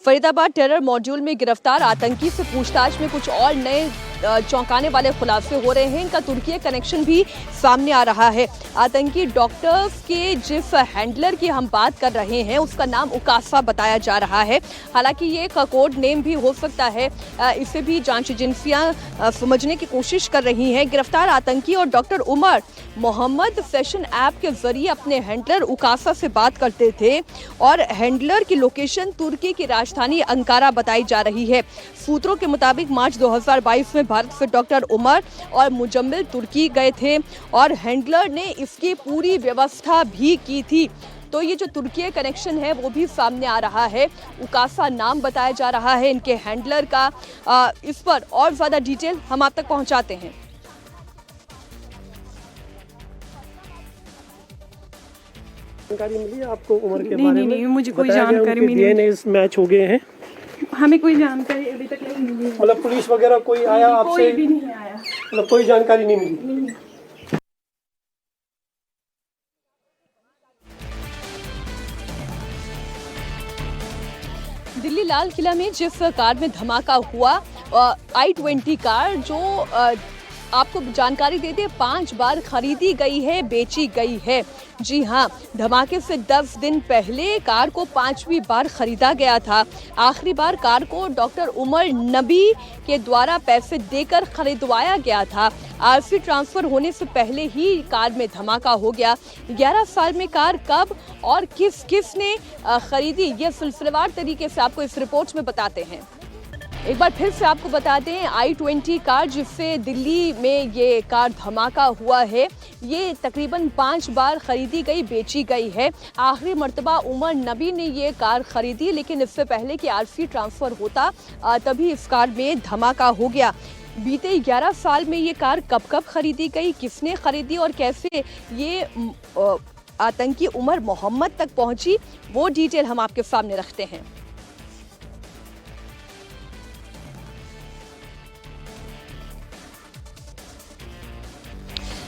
Faridabad terror module में गिरफ्तार आतंकी से पूछताछ में कुछ और नए चौंकाने वाले खुलासे हो रहे हैं। इनका तुर्की कनेक्शन भी सामने आ रहा है। आतंकी डॉक्टर्स के जिस हैंडलर की हम बात कर रहे हैं उसका नाम उकासा बताया जा रहा है। हालांकि ये एक कोड नेम भी हो सकता है, इसे भी जांच एजेंसियां समझने की कोशिश कर रही हैं। गिरफ्तार आतंकी और doctor Umar Mohammad fashion app के जरिए अपने हैंडलर उकासा से बात करते थे और हैंडलर की लोकेशन तुर्की की राजधानी अंकारा बताई जा रही है। सूत्रों के मुताबिक मार्च 2022 में भारत से डॉक्टर उमर और मुजम्मिल तुर्की गए थे और हैंडलर ने इसकी पूरी व्यवस्था भी की थी। तो ये जो तुर्की कनेक्शन है वो भी सामने आ रहा है। उकासा नाम बताया जा रहा है इनके हैंडलर का। इस पर और ज्यादा डिटेल हम आप तक पहुंचाते हैं। जानकारी मिली है आपको उमर के नहीं, बारे में? नहीं, मुझे कोई जानकारी मिली नहीं। डीएनए मैच हो गए हैं। हमें कोई जानकारी अभी तक नहीं मिली। मतलब पुलिस वगैरह कोई आया आपसे? कोई भी नहीं आया। मतलब कोई जानकारी नहीं मिली। दिल्ली लाल किला में जिस कार में धमाका हुआ i20 कार, जो आपको जानकारी देते 5 बार खरीदी गई है, बेची गई है। जी हाँ, धमाके से 10 दिन पहले कार को 5वीं बार खरीदा गया था। आखिरी बार कार को डॉक्टर उमर नबी के द्वारा पैसे देकर खरीदवाया गया था। आरसी ट्रांसफर होने से पहले ही कार में धमाका हो गया। 11 साल में कार कब और किसने खरीदी, ये सिलसिलेवार तरीके से आपको इस रिपोर्ट में बताते हैं। एक बार फिर से आपको बताते हैं, i20 कार जिससे दिल्ली में ये कार धमाका हुआ है, ये तकरीबन 5 बार खरीदी गई, बेची गई है। आखिरी मर्तबा उमर नबी ने ये कार खरीदी, लेकिन इससे पहले कि आरसी ट्रांसफ़र होता तभी इस कार में धमाका हो गया। बीते 11 साल में ये कार कब खरीदी गई, किसने खरीदी और कैसे ये आतंकी उमर मोहम्मद तक पहुंची, वो डिटेल हम आपके सामने रखते हैं।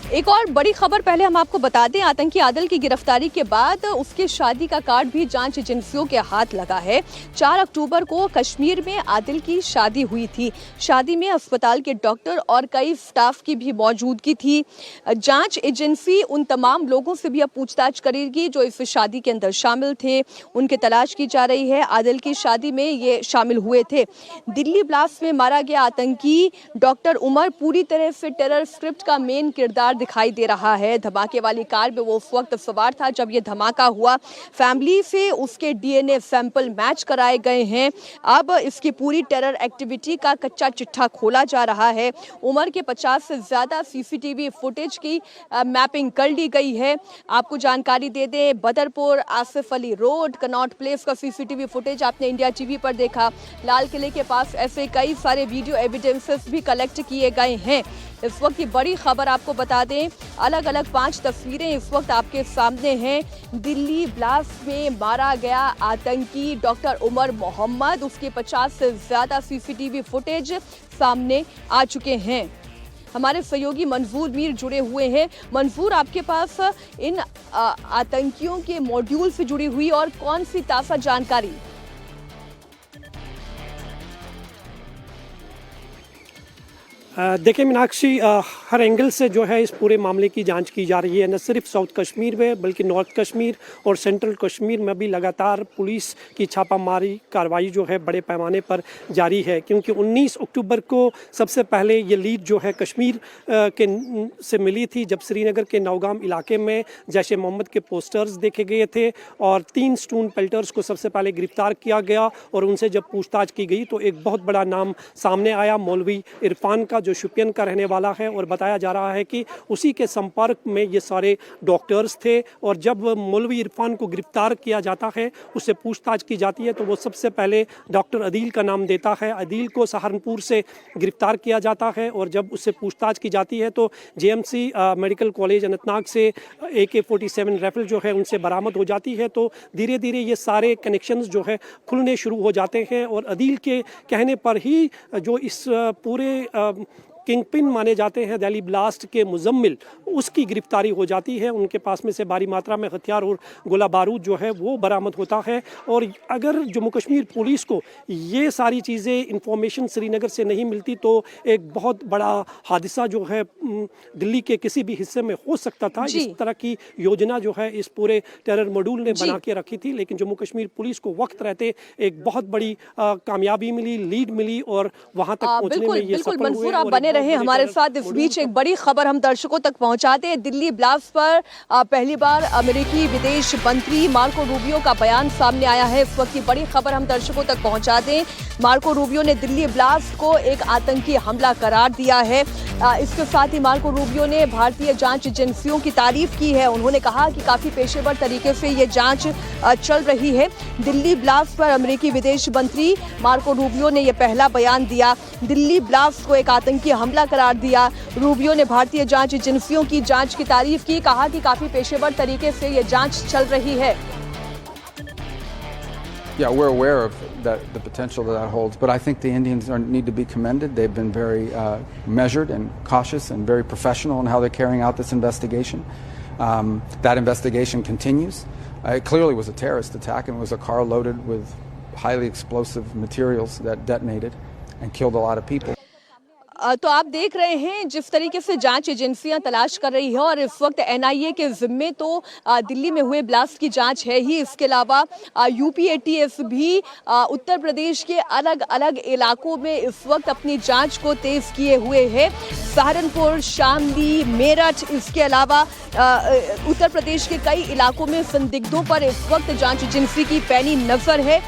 एक और बड़ी खबर पहले हम आपको बता दें, आतंकी आदिल की गिरफ्तारी के बाद उसके शादी का कार्ड भी जांच एजेंसियों के हाथ लगा है। 4 अक्टूबर को कश्मीर में आदिल की शादी हुई थी। शादी में अस्पताल के डॉक्टर और कई स्टाफ की भी मौजूदगी थी। जांच एजेंसी उन तमाम लोगों से भी अब पूछताछ करेगी जो इस शादी के अंदर शामिल थे, उनकी तलाश की जा रही है। आदिल की शादी में ये शामिल हुए थे। दिल्ली ब्लास्ट में मारा गया आतंकी डॉक्टर उमर पूरी तरह से टेरर स्क्रिप्ट का मेन किरदार दिखाई दे रहा है। धमाके वाली कार में वो उस वक्त सवार था जब ये धमाका हुआ। फैमिली से उसके डीएनए सैंपल मैच कराए गए हैं। अब इसकी पूरी टेरर एक्टिविटी का कच्चा चिट्ठा खोला जा रहा है। उमर के 50 से ज्यादा सीसीटीवी फुटेज की मैपिंग कर ली गई है। आपको जानकारी दे दें, Badarpur, Asif Ali road, Connaught place का सीसीटीवी फुटेज आपने इंडिया टीवी पर देखा। लाल किले के पास ऐसे कई सारे वीडियो एविडेंसेस भी कलेक्ट किए गए हैं। इस वक्त की बड़ी खबर आपको बता दें, अलग अलग 5 तस्वीरें इस वक्त आपके सामने हैं। दिल्ली ब्लास्ट में मारा गया आतंकी डॉक्टर उमर मोहम्मद, उसके 50 से ज्यादा सीसीटीवी फुटेज सामने आ चुके हैं। हमारे सहयोगी मंजूर मीर जुड़े हुए हैं। मंजूर, आपके पास इन आतंकियों के मॉड्यूल से जुड़ी हुई और कौन सी ताज़ा जानकारी? देखिए मीनाक्षी, हर एंगल से जो है इस पूरे मामले की जांच की जा रही है। न सिर्फ साउथ कश्मीर में बल्कि नॉर्थ कश्मीर और सेंट्रल कश्मीर में भी लगातार पुलिस की छापामारी कार्रवाई जो है बड़े पैमाने पर जारी है, क्योंकि 19 अक्टूबर को सबसे पहले ये लीड जो है कश्मीर के से मिली थी, जब श्रीनगर के नौगाम इलाके में जैश ए मोहम्मद के पोस्टर्स देखे गए थे और 3 स्टोन पेल्टर्स को सबसे पहले गिरफ्तार किया गया और उनसे जब पूछताछ की गई तो एक बहुत बड़ा नाम सामने आया, मौलवी इरफान का, जो शुपियन का रहने वाला है। और बताया जा रहा है कि उसी के संपर्क में ये सारे डॉक्टर्स थे और जब मौलवी इरफान को गिरफ्तार किया जाता है, उससे पूछताछ की जाती है तो वो सबसे पहले डॉक्टर अदील का नाम देता है। अदील को सहारनपुर से गिरफ्तार किया जाता है और जब उससे पूछताछ की जाती है तो जेएमसी मेडिकल कॉलेज अनंतनाग से AK-47 राइफल जो है उनसे बरामद हो जाती है। तो धीरे धीरे ये सारे कनेक्शंस जो है खुलने शुरू हो जाते हैं और अदील के कहने पर ही जो इस पूरे किंगपिन माने जाते हैं दिल्ली ब्लास्ट के मुजम्मिल, उसकी गिरफ्तारी हो जाती है। उनके पास में से भारी मात्रा में हथियार और गोला बारूद जो है वो बरामद होता है। और अगर जम्मू कश्मीर पुलिस को ये सारी चीज़ें इंफॉर्मेशन श्रीनगर से नहीं मिलती तो एक बहुत बड़ा हादसा जो है दिल्ली के किसी भी हिस्से में हो सकता था। इस तरह की योजना जो है इस पूरे टेरर मॉड्यूल ने बना के रखी थी, लेकिन जम्मू कश्मीर पुलिस को वक्त रहते एक बहुत बड़ी कामयाबी मिली, लीड मिली और वहां तक पहुंचने में ये सफल हुए। मंसूर, आप बने रहे हमारे साथ। इस बीच एक बड़ी खबर हम दर्शकों तक पहुंचाते हैं। दिल्ली ब्लास्ट पर पहली बार अमेरिकी विदेश मंत्री मार्को रूबियो का बयान सामने आया है। इस वक्त की बड़ी खबर हम दर्शकों तक पहुंचा दें। मार्को रूबियो ने दिल्ली ब्लास्ट को एक आतंकी हमला करार दिया है। इसके साथ ही मार्को रूबियो ने भारतीय जांच एजेंसियों की तारीफ की है। उन्होंने कहा कि काफी पेशेवर तरीके से ये जांच चल रही है। दिल्ली ब्लास्ट पर अमेरिकी विदेश मंत्री मार्को रूबियो ने यह पहला बयान दिया। दिल्ली ब्लास्ट को एक आतंकी हमला करार दिया। रूबियो ने भारतीय जांच एजेंसियों की जांच की तारीफ की, कहा कि काफी पेशेवर तरीके से ये जांच चल रही है। Yeah, we're aware of the potential that holds, but I think the Indians need to be commended. They've been very measured and cautious and very professional in how they're carrying out this investigation. That investigation continues. It clearly was a terrorist attack, and it was a car loaded with highly explosive materials that detonated and killed a lot of people. तो आप देख रहे हैं जिस तरीके से जांच एजेंसियां तलाश कर रही है और इस वक्त एनआईए के जिम्मे तो दिल्ली में हुए ब्लास्ट की जांच है ही, इसके अलावा यूपीएटीएस भी उत्तर प्रदेश के अलग अलग इलाकों में इस वक्त अपनी जांच को तेज किए हुए है। सहारनपुर, शामली, मेरठ, इसके अलावा उत्तर प्रदेश के कई इलाकों में संदिग्धों पर इस वक्त जांच एजेंसी की पैनी नजर है।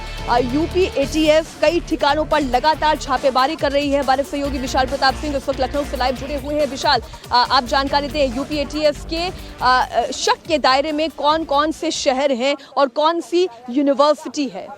यूपीएटीएस कई ठिकानों पर लगातार छापेमारी कर रही है। हमारे सहयोगी विशाल प्रताप सिंह इस वक्त लखनऊ से लाइव जुड़े हुए हैं। विशाल, आप जानकारी दें, यूपीएटीएस के शक के दायरे में कौन कौन से शहर हैं और कौन सी यूनिवर्सिटी है?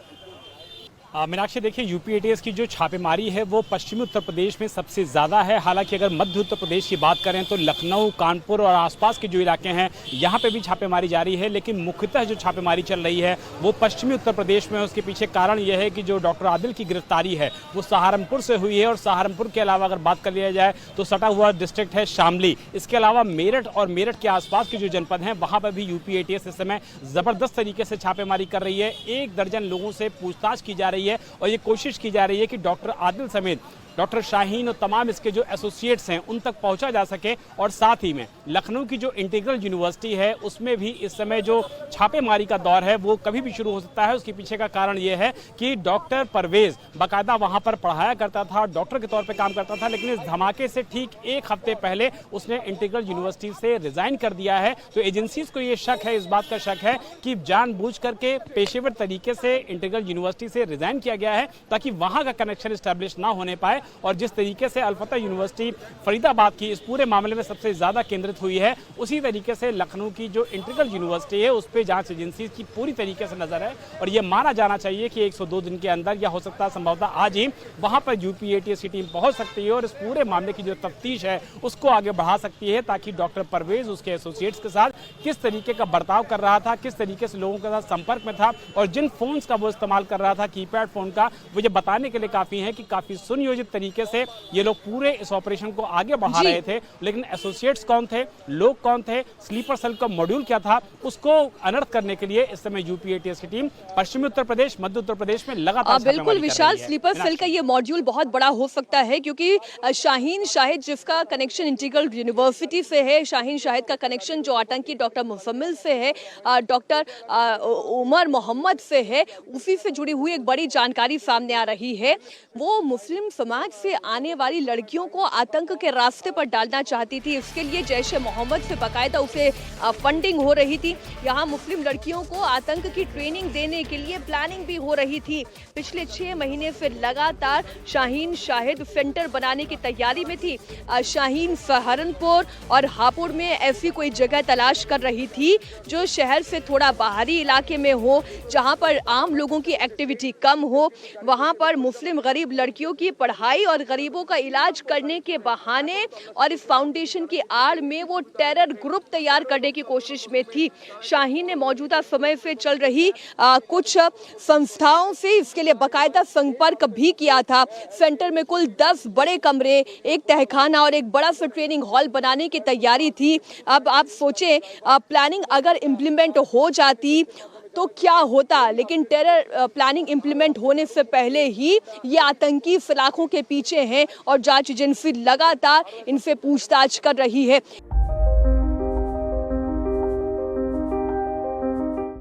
मीनाक्षी, देखिए, यूपीएटीएस की जो छापेमारी है वो पश्चिमी उत्तर प्रदेश में सबसे ज़्यादा है। हालांकि अगर मध्य उत्तर प्रदेश की बात करें तो लखनऊ, कानपुर और आसपास के जो इलाके हैं यहाँ पे भी छापेमारी जारी है, लेकिन मुख्यतः जो छापेमारी चल रही है वो पश्चिमी उत्तर प्रदेश में है। उसके पीछे कारण यह है कि जो डॉक्टर आदिल की गिरफ्तारी है वो सहारनपुर से हुई है, और सहारनपुर के अलावा अगर बात कर लिया जाए तो सटा हुआ डिस्ट्रिक्ट है शामली। इसके अलावा मेरठ और मेरठ के आसपास के जो जनपद हैं वहाँ पर भी यूपीएटीएस इस समय ज़बरदस्त तरीके से छापेमारी कर रही है। 1 दर्जन लोगों से पूछताछ की जा रही है और ये कोशिश की जा रही है कि डॉक्टर आदिल समेत डॉक्टर शाहीन और तमाम इसके जो एसोसिएट्स हैं उन तक पहुंचा जा सके। और साथ ही में लखनऊ की जो इंटीग्रल यूनिवर्सिटी है उसमें भी इस समय जो छापेमारी का दौर है वो कभी भी शुरू हो सकता है। उसके पीछे का कारण ये है कि डॉक्टर परवेज बाकायदा वहां पर पढ़ाया करता था, डॉक्टर के तौर पर काम करता था, लेकिन इस धमाके से ठीक 1 हफ्ते पहले उसने इंटीग्रल यूनिवर्सिटी से रिजाइन कर दिया है। तो एजेंसीज को ये शक है, इस बात का शक है कि जानबूझ करके पेशेवर तरीके से इंटीग्रल यूनिवर्सिटी से रिजाइन किया गया है ताकि वहां का कनेक्शन स्टैब्लिश ना होने पाए। और जिस तरीके से अलफता यूनिवर्सिटी फरीदाबाद की इस पूरे मामले में सबसे ज्यादा केंद्रित हुई है, उसी तरीके से लखनऊ की जो इंटीग्रल यूनिवर्सिटी है उस पर जांच एजेंसी की पूरी तरीके से नजर है। और यह माना जाना चाहिए कि 102 दिन के अंदर या हो सकता है संभवतः आज ही वहां पर यूपीएटीएस की टीम पहुंच सकती है और इस पूरे मामले की जो तफ्तीश है उसको आगे बढ़ा सकती है, ताकि डॉक्टर परवेज उसके एसोसिएट्स के साथ किस तरीके का बर्ताव कर रहा था, किस तरीके से लोगों के साथ संपर्क में था और जिन फोन्स का वो इस्तेमाल कर रहा था, कीपैड फोन का, वो ये बताने के लिए काफी है कि काफी सुनियोजित तरीके से ये लोग पूरे इस ऑपरेशन को आगे बढ़ा रहे थे। लेकिन एसोसिएट्स कौन थे, लोग कौन थे, स्लीपर सेल का मॉड्यूल क्या था, उसको अनर्थ करने के लिए इस समय यूपीएटीएस की टीम पश्चिमी उत्तर प्रदेश, मध्य उत्तर प्रदेश में लगातार बिल्कुल विशाल, स्लीपर सेल का ये मॉड्यूल बहुत बड़ा हो सकता है क्योंकि शाहीन शाहिद जिसका कनेक्शन इंटीग्रल यूनिवर्सिटी से है, शाहीन शाहिद का कनेक्शन जो आतंकी डॉक्टर मुजम्मिल से है, डॉक्टर उमर मोहम्मद से है, उसी से जुड़ी हुई एक बड़ी जानकारी सामने आ रही है। वो मुस्लिम समाज से आने वाली लड़कियों को आतंक के रास्ते पर डालना चाहती थी। इसके लिए जैश ए मोहम्मद से बाकायदा उसे फंडिंग हो रही थी। यहाँ मुस्लिम लड़कियों को आतंक की ट्रेनिंग देने के लिए प्लानिंग भी हो रही थी। पिछले 6 महीने से लगातार शाहीन शाहिद सेंटर बनाने की तैयारी में थी। शाहीन सहारनपुर और हापुड़ में ऐसी कोई जगह तलाश कर रही थी जो शहर से थोड़ा बाहरी इलाके में हो, जहाँ पर आम लोगों की एक्टिविटी कम हो, वहाँ पर मुस्लिम गरीब लड़कियों की पढ़ाई पढ़ाई और गरीबों का इलाज करने के बहाने और इस फाउंडेशन की आड़ में वो टेरर ग्रुप तैयार करने की कोशिश में थी। शाहीन ने मौजूदा समय से चल रही कुछ संस्थाओं से इसके लिए बाकायदा संपर्क भी किया था। सेंटर में कुल 10 बड़े कमरे, एक तहखाना और एक बड़ा सा ट्रेनिंग हॉल बनाने की तैयारी थी। अब आप सोचें, प्लानिंग अगर इम्प्लीमेंट हो जाती तो क्या होता, लेकिन टेरर प्लानिंग इम्प्लीमेंट होने से पहले ही ये आतंकी सलाखों के पीछे हैं और जांच एजेंसी लगातार इनसे पूछताछ कर रही है।